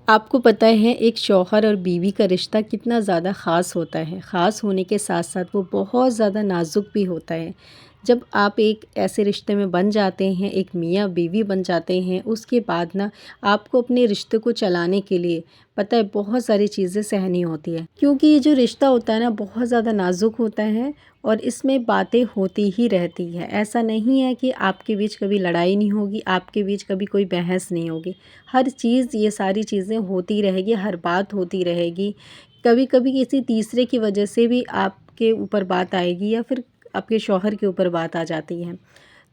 आपको पता है एक शौहर और बीवी का रिश्ता कितना ज़्यादा ख़ास होता है। ख़ास होने के साथ साथ वो बहुत ज़्यादा नाज़ुक भी होता है। जब आप एक ऐसे रिश्ते में बन जाते हैं, एक मियाँ बीवी बन जाते हैं, उसके बाद ना आपको अपने रिश्ते को चलाने के लिए पता है बहुत सारी चीज़ें सहनी होती है। क्योंकि ये जो रिश्ता होता है ना बहुत ज़्यादा नाज़ुक होता है और इसमें बातें होती ही रहती है। ऐसा नहीं है कि आपके बीच कभी लड़ाई नहीं होगी, आपके बीच कभी कोई बहस नहीं होगी। हर चीज़ ये सारी चीज़ें होती रहेगी, हर बात होती रहेगी। कभी-कभी किसी तीसरे की वजह से भी आपके ऊपर बात आएगी या फिर आपके शौहर के ऊपर बात आ जाती है।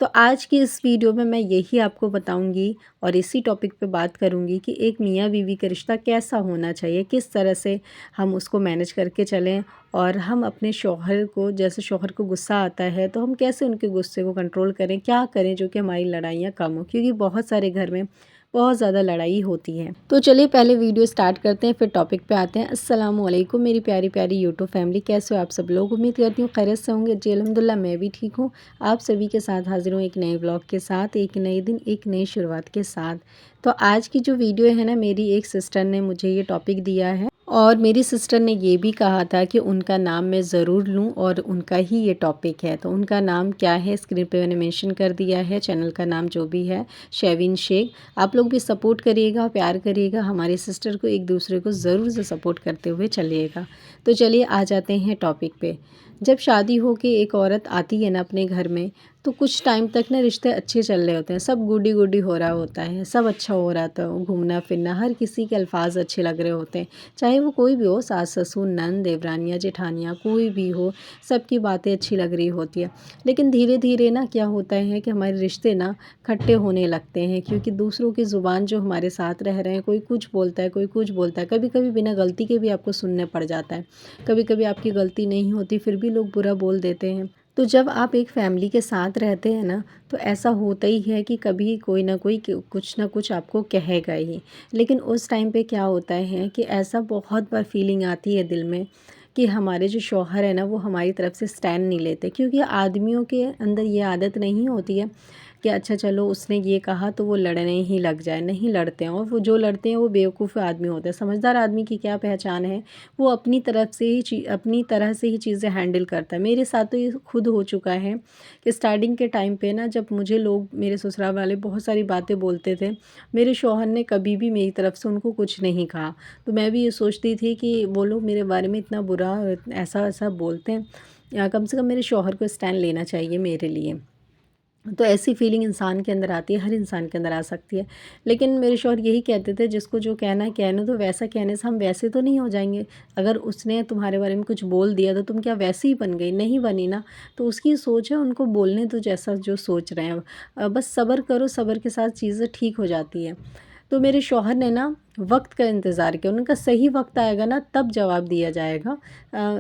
तो आज की इस वीडियो में मैं यही आपको बताऊंगी और इसी टॉपिक पे बात करूंगी कि एक मियाँ बीवी का रिश्ता कैसा होना चाहिए, किस तरह से हम उसको मैनेज करके चलें और हम अपने शौहर को, जैसे शौहर को गुस्सा आता है तो हम कैसे उनके गुस्से को कंट्रोल करें, क्या करें जो कि हमारी लड़ाइयाँ कम हो, क्योंकि बहुत सारे घर में बहुत ज़्यादा लड़ाई होती है। तो चलिए पहले वीडियो स्टार्ट करते हैं, फिर टॉपिक पे आते हैं। अस्सलाम वालेकुम मेरी प्यारी प्यारी यूट्यूब फैमिली, कैसे हो आप सब लोग? उम्मीद करती हूँ खैरियत से होंगे। जी अल्हम्दुलिल्लाह मैं भी ठीक हूँ। आप सभी के साथ हाजिर हूँ एक नए व्लॉग के साथ, एक नए दिन, एक नई शुरुआत के साथ। तो आज की जो वीडियो है ना, मेरी एक सिस्टर ने मुझे ये टॉपिक दिया है और मेरी सिस्टर ने ये भी कहा था कि उनका नाम मैं ज़रूर लूँ और उनका ही ये टॉपिक है। तो उनका नाम क्या है स्क्रीन पे मैंने मेंशन कर दिया है, चैनल का नाम जो भी है शेविन शेख। आप लोग भी सपोर्ट करिएगा, प्यार करिएगा, हमारी सिस्टर को एक दूसरे को ज़रूर से सपोर्ट करते हुए चलिएगा। तो चलिए आ जाते हैं टॉपिक पे। जब शादी हो के एक औरत आती है ना अपने घर में, तो कुछ टाइम तक ना रिश्ते अच्छे चल रहे होते हैं, सब गुडी गुडी हो रहा होता है, सब अच्छा हो रहा था, घूमना फिरना, हर किसी के अल्फाज अच्छे लग रहे होते हैं, चाहे वो कोई भी हो, सास ससुर नंद देवरानियाँ जेठानियाँ कोई भी हो, सबकी बातें अच्छी लग रही होती है। लेकिन धीरे धीरे ना क्या होता है कि हमारे रिश्ते ना खट्टे होने लगते हैं, क्योंकि दूसरों की ज़ुबान जो हमारे साथ रह रहे हैं, कोई कुछ बोलता है, कोई कुछ बोलता है, कभी कभी बिना गलती के भी आपको सुनने पड़ जाता है, कभी कभी आपकी गलती नहीं होती फिर भी लोग बुरा बोल देते हैं। तो जब आप एक फैमिली के साथ रहते हैं ना, तो ऐसा होता ही है कि कभी कोई ना कोई कुछ ना कुछ आपको कहेगा ही। लेकिन उस टाइम पे क्या होता है कि ऐसा बहुत बार फीलिंग आती है दिल में कि हमारे जो शौहर है ना वो हमारी तरफ से स्टैंड नहीं लेते, क्योंकि आदमियों के अंदर ये आदत नहीं होती है कि अच्छा चलो उसने ये कहा तो वो लड़ने ही लग जाए, नहीं लड़ते हैं। और वो जो लड़ते हैं वो बेवकूफ़ आदमी होते हैं। समझदार आदमी की क्या पहचान है, वो अपनी तरफ से ही अपनी तरह से ही चीज़ें हैंडल करता है। मेरे साथ तो ये खुद हो चुका है कि स्टार्टिंग के टाइम पे ना, जब मुझे लोग, मेरे ससुराल वाले बहुत सारी बातें बोलते थे, मेरे शौहर ने कभी भी मेरी तरफ से उनको कुछ नहीं कहा। तो मैं भी ये सोचती थी कि वो लोग मेरे बारे में इतना बुरा ऐसा ऐसा बोलते हैं, या कम से कम मेरे शौहर को स्टैंड लेना चाहिए मेरे लिए। तो ऐसी फीलिंग इंसान के अंदर आती है, हर इंसान के अंदर आ सकती है। लेकिन मेरे शौहर यही कहते थे, जिसको जो कहना है कहने दो, वैसा कहने से हम वैसे तो नहीं हो जाएंगे। अगर उसने तुम्हारे बारे में कुछ बोल दिया तो तुम क्या वैसे ही बन गई? नहीं बनी ना। तो उसकी सोच है, उनको बोलने दो जैसा जो सोच रहे हैं। बस सब्र करो, सब्र के साथ चीज़ें ठीक हो जाती है। तो मेरे शौहर ने ना वक्त का इंतज़ार किया, उनका सही वक्त आएगा ना तब जवाब दिया जाएगा।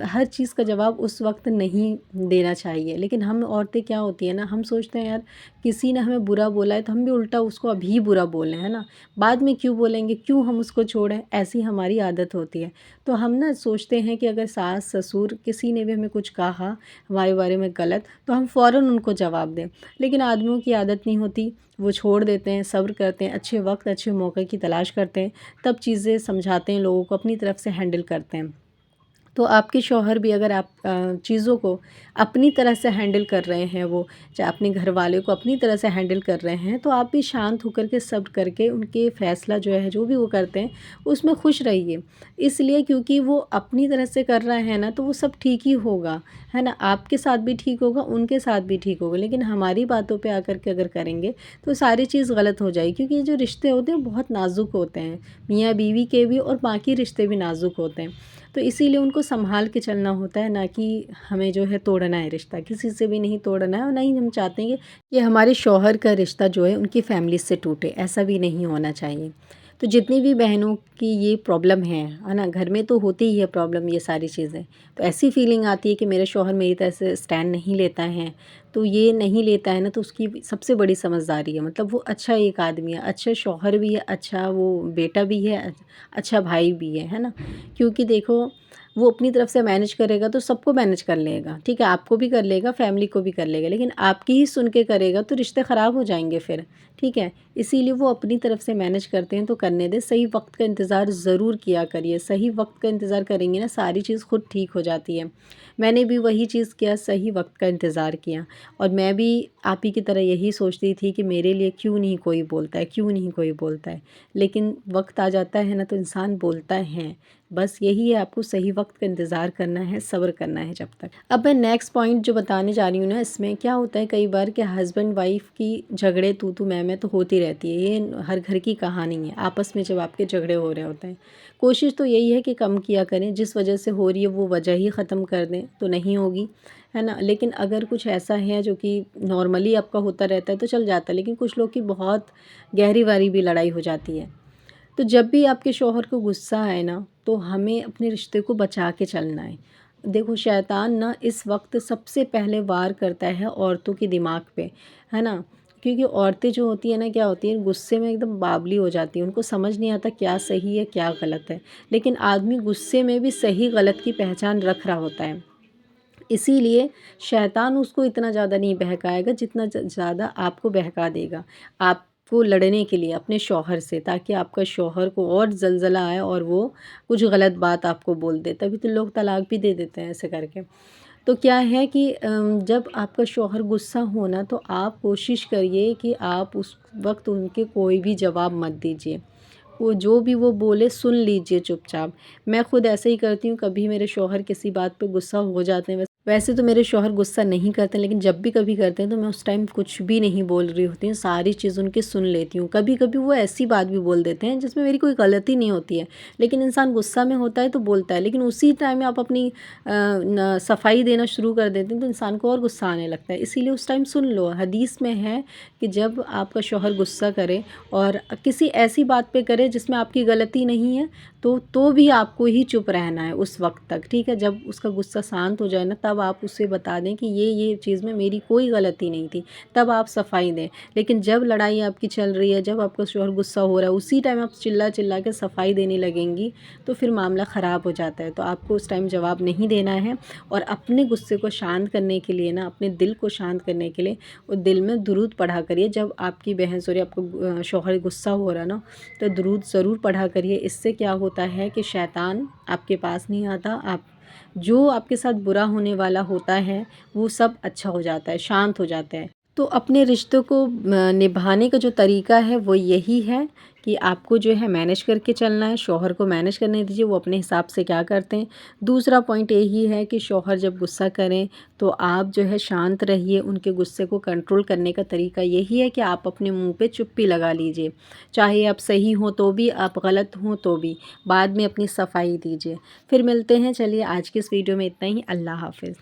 हर चीज़ का जवाब उस वक्त नहीं देना चाहिए। लेकिन हम औरतें क्या होती है ना, हम सोचते हैं यार किसी ने हमें बुरा बोला है तो हम भी उल्टा उसको अभी बुरा बोलें, है ना, बाद में क्यों बोलेंगे, क्यों हम उसको छोड़ें, ऐसी हमारी आदत होती है। तो हम ना सोचते हैं कि अगर सास ससुर किसी ने भी हमें कुछ कहा हमारे बारे में गलत, तो हम फ़ौरन उनको जवाब दें। लेकिन आदमियों की आदत नहीं होती, वो छोड़ देते हैं, सब्र करते हैं, अच्छे वक्त अच्छे मौके की तलाश करते हैं, तब चीज़ें समझाते हैं, लोगों को अपनी तरफ से हैंडल करते हैं। तो आपके शौहर भी अगर आप चीज़ों को अपनी तरह से हैंडल कर रहे हैं, वो चाहे अपने घर वाले को अपनी तरह से हैंडल कर रहे हैं, तो आप भी शांत होकर के सब्र करके उनके फ़ैसला जो है, जो भी वो करते हैं उसमें खुश रहिए। इसलिए क्योंकि वो अपनी तरह से कर रहे हैं ना, तो वो सब ठीक ही होगा, है ना। आपके साथ भी ठीक होगा, उनके साथ भी ठीक होगा। लेकिन हमारी बातों पे आकर के अगर करेंगे तो सारी चीज़ गलत हो जाएगी, क्योंकि ये जो रिश्ते होते हैं बहुत नाज़ुक होते हैं, मियाँ बीवी के भी और बाकी रिश्ते भी नाज़ुक होते हैं। तो इसीलिए उनको संभाल के चलना होता है, ना कि हमें जो है तोड़ना है रिश्ता, किसी से भी नहीं तोड़ना है। और ना ही हम चाहते हैं कि हमारे शौहर का रिश्ता जो है उनकी फैमिली से टूटे, ऐसा भी नहीं होना चाहिए। तो जितनी भी बहनों की ये प्रॉब्लम है ना, घर में तो होती ही है प्रॉब्लम ये सारी चीज़ें। तो ऐसी फीलिंग आती है कि मेरा शौहर मेरी तरह से स्टैंड नहीं लेता है, तो ये नहीं लेता है ना, तो उसकी सबसे बड़ी समझदारी है, मतलब वो अच्छा एक आदमी है, अच्छा शौहर भी है, अच्छा वो बेटा भी है, अच्छा भाई भी है ना। क्योंकि देखो वो अपनी तरफ से मैनेज करेगा तो सबको मैनेज कर लेगा, ठीक है, आपको भी कर लेगा, फैमिली को भी कर लेगा, लेकिन आपकी ही सुन के करेगा तो रिश्ते ख़राब हो जाएंगे फिर, ठीक है। इसीलिए वो अपनी तरफ से मैनेज करते हैं तो करने दें। सही वक्त का इंतज़ार ज़रूर किया करिए, सही वक्त का इंतज़ार करेंगे ना सारी चीज़ खुद ठीक हो जाती है। मैंने भी वही चीज़ किया, सही वक्त का इंतज़ार किया, और मैं भी आप ही की तरह यही सोचती थी कि मेरे लिए क्यों नहीं कोई बोलता है, क्यों नहीं कोई बोलता है, लेकिन वक्त आ जाता है ना तो इंसान बोलता है। बस यही है, आपको सही वक्त का इंतज़ार करना है, सब्र करना है जब तक। अब मैं नेक्स्ट पॉइंट जो बताने जा रही हूँ ना, इसमें क्या होता है कई बार कि हस्बैंड वाइफ की झगड़े तू मैं तो होती रहती है, ये हर घर की कहानी है। आपस में जब आपके झगड़े हो रहे होते हैं, कोशिश तो यही है कि कम किया करें, जिस वजह से हो रही है वो वजह ही ख़त्म कर दें तो नहीं होगी, है ना। लेकिन अगर कुछ ऐसा है जो कि नॉर्मली आपका होता रहता है तो चल जाता है, लेकिन कुछ लोग की बहुत गहरी वारी भी लड़ाई हो जाती है। तो जब भी आपके शौहर को गुस्सा आए ना तो हमें अपने रिश्ते को बचा के चलना है। देखो, शैतान ना इस वक्त सबसे पहले वार करता है औरतों के दिमाग पे, है ना। क्योंकि औरतें जो होती है ना, क्या होती है, गुस्से में एकदम बावली हो जाती हैं, उनको समझ नहीं आता क्या सही है क्या गलत है। लेकिन आदमी गुस्से में भी सही गलत की पहचान रख रहा होता है। इसीलिए शैतान उसको इतना ज़्यादा नहीं बहकाएगा जितना ज़्यादा आपको बहका देगा, आपको लड़ने के लिए अपने शौहर से, ताकि आपका शौहर को और ज़लज़ला आए और वो कुछ गलत बात आपको बोल दे। तभी तो लोग तलाक भी दे देते हैं ऐसे करके। तो क्या है कि जब आपका शौहर गुस्सा हो ना तो आप कोशिश करिए कि आप उस वक्त उनके कोई भी जवाब मत दीजिए। वो जो भी वो बोले सुन लीजिए चुपचाप। मैं खुद ऐसे ही करती हूँ, कभी मेरे शौहर किसी बात पे गुस्सा हो जाते हैं, वैसे तो मेरे शौहर गुस्सा नहीं करते, लेकिन जब भी कभी करते हैं तो मैं उस टाइम कुछ भी नहीं बोल रही होती हूँ, सारी चीज़ उनकी सुन लेती हूँ। कभी कभी वो ऐसी बात भी बोल देते हैं जिसमें मेरी कोई गलती नहीं होती है, लेकिन इंसान गुस्सा में होता है तो बोलता है, लेकिन उसी टाइम में आप अपनी सफाई देना शुरू कर देते हैं तो इंसान को और गुस्सा आने लगता है। इसीलिए उस टाइम सुन लो। हदीस में है कि जब आपका शौहर गुस्सा करे और किसी ऐसी बात पे करे जिसमें आपकी गलती नहीं है, तो भी आपको ही चुप रहना है उस वक्त तक, ठीक है। जब उसका गुस्सा शांत हो जाए ना तब आप उसे बता दें कि ये चीज़ में मेरी कोई गलती नहीं थी, तब आप सफाई दें। लेकिन जब लड़ाई आपकी चल रही है, जब आपका शौहर गुस्सा हो रहा है, उसी टाइम आप चिल्ला चिल्ला के सफाई देने लगेंगी तो फिर मामला ख़राब हो जाता है। तो आपको उस टाइम जवाब नहीं देना है, और अपने गुस्से को शांत करने के लिए ना, अपने दिल को शांत करने के लिए वो दिल में दुरूद पढ़ा करिए। जब आपकी बहस हो रही है, आपको शौहर गुस्सा हो रहा ना, तो दुरूद ज़रूर पढ़ा करिए। इससे क्या होता है कि शैतान आपके पास नहीं आता, आप जो आपके साथ बुरा होने वाला होता है वो सब अच्छा हो जाता है, शांत हो जाता है। तो अपने रिश्तों को निभाने का जो तरीका है वो यही है कि आपको जो है मैनेज करके चलना है, शौहर को मैनेज करने दीजिए, वो अपने हिसाब से क्या करते हैं। दूसरा पॉइंट यही है कि शौहर जब गुस्सा करें तो आप जो है शांत रहिए, उनके गुस्से को कंट्रोल करने का तरीका यही है कि आप अपने मुंह पे चुप्पी लगा लीजिए। चाहे आप सही हो तो भी, आप गलत हो तो भी, बाद में अपनी सफाई दीजिए। फिर मिलते हैं, चलिए आज की इस वीडियो में इतना ही। अल्लाह हाफ़िज़।